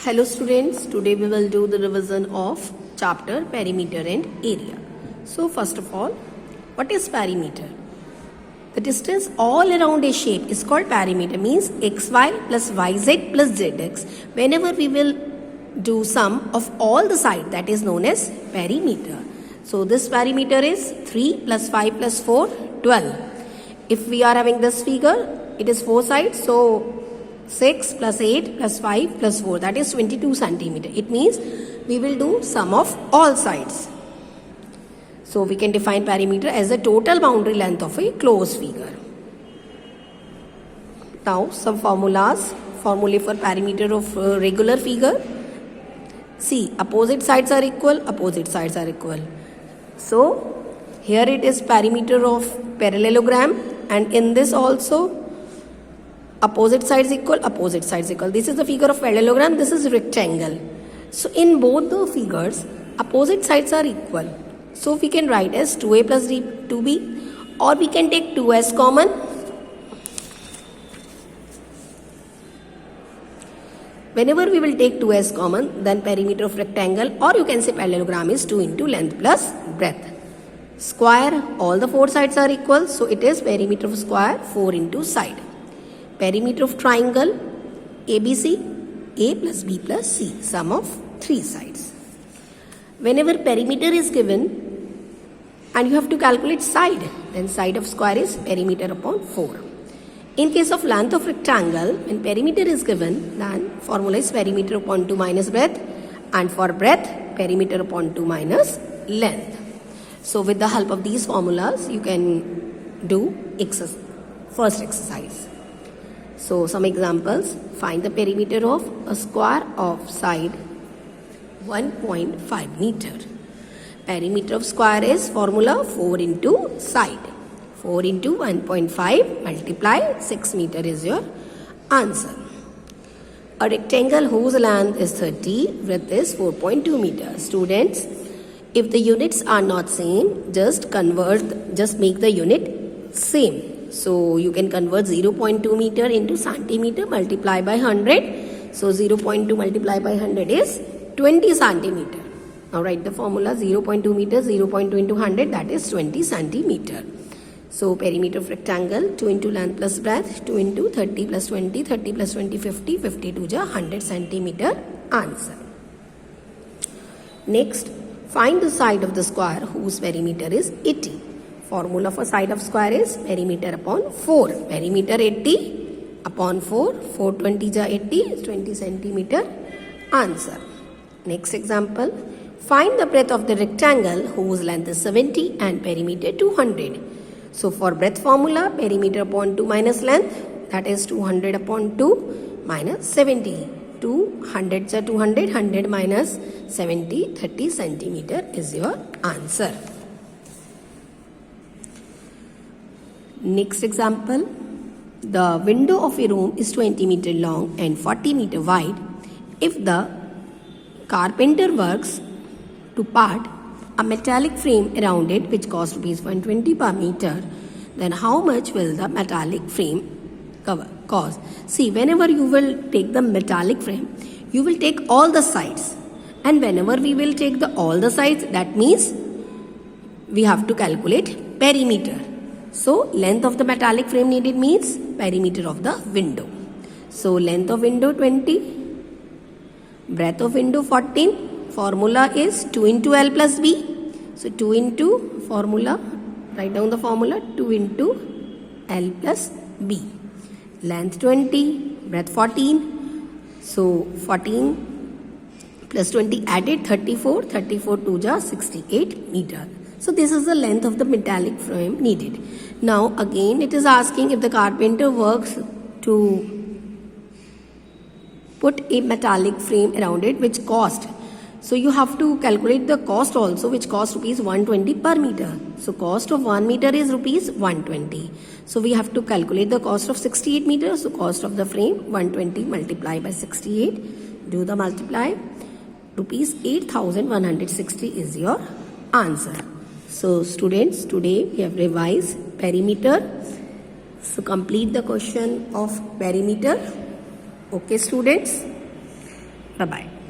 Hello students, today we will do the revision of chapter perimeter and area. So first of all, what is perimeter? The distance all around a shape is called perimeter, means xy plus yz plus zx. Whenever we will do sum of all the sides, that is known as perimeter. So this perimeter is 3 plus 5 plus 4, 12. If we are having this figure, it is 4 sides, so 6 plus 8 plus 5 plus 4, that is 22 centimeter. It means we will do sum of all sides. So we can define perimeter as the total boundary length of a closed figure. Now some formulae for perimeter of regular figure. See, opposite sides are equal, opposite sides are equal. So here it is perimeter of parallelogram, and in this also opposite sides equal, opposite sides equal. This is the figure of parallelogram, this is rectangle. So in both the figures, opposite sides are equal. So we can write as 2a plus 2b, or we can take 2 as common. Whenever we will take 2 as common, then perimeter of rectangle, or you can say parallelogram, is 2 into length plus breadth. Square, all the 4 sides are equal, so it is perimeter of square 4 into side. Perimeter of triangle ABC, A plus B plus C, sum of 3 sides. Whenever perimeter is given and you have to calculate side, then side of square is perimeter upon 4. In case of length of rectangle, when perimeter is given, then formula is perimeter upon 2 minus breadth, and for breadth, perimeter upon 2 minus length. So with the help of these formulas, you can do first exercise. So some examples: find the perimeter of a square of side 1.5 meter. Perimeter of square is formula 4 into side. 4 into 1.5 multiply 6 meter is your answer. A rectangle whose length is 30, breadth is 4.2 meters. Students, if the units are not same, just make the unit same. So you can convert 0.2 meter into centimeter, multiply by 100. So 0.2 multiplied by 100 is 20 centimeter. Now write the formula: 0.2 meter, 0.2 into 100, that is 20 centimeter. So perimeter of rectangle, 2 into length plus breadth, 2 into 30 plus 20, 30 plus 20, 50, 52 is 100 centimeter. Answer. Next, find the side of the square whose perimeter is 80. Formula for side of square is perimeter upon 4. Perimeter 80 upon 4, 420 is 80, is 20 centimeter. Answer. Next example, find the breadth of the rectangle whose length is 70 and perimeter 200. So for breadth formula, perimeter upon 2 minus length, that is 200 upon 2 minus 70. 200 is 200, 100 minus 70, 30 centimeter is your answer. Next example, the window of a room is 20 meter long and 40 meter wide. If the carpenter works to part a metallic frame around it, which costs rupees 120 per meter, then how much will the metallic frame cost? See, whenever you will take the metallic frame, you will take all the sides, and whenever we will take all the sides, that means we have to calculate perimeter. So length of the metallic frame needed means perimeter of the window. So length of window 20, breadth of window 14. Formula is 2 into L plus B. So 2 into formula, write down the formula, 2 into L plus B. Length 20, breadth 14. So 14 plus 20 added 34, 34 2 ja 68 meter. So this is the length of the metallic frame needed. Now again it is asking if the carpenter works to put a metallic frame around it, which cost. So you have to calculate the cost also, which cost rupees 120 per meter. So cost of 1 meter is rupees 120. So we have to calculate the cost of 68 meters. So cost of the frame 120 multiplied by 68. Do the multiply. Rupees 8,160 is your answer. So students, today we have revised perimeter. So complete the question of perimeter. Okay students, Bye-bye.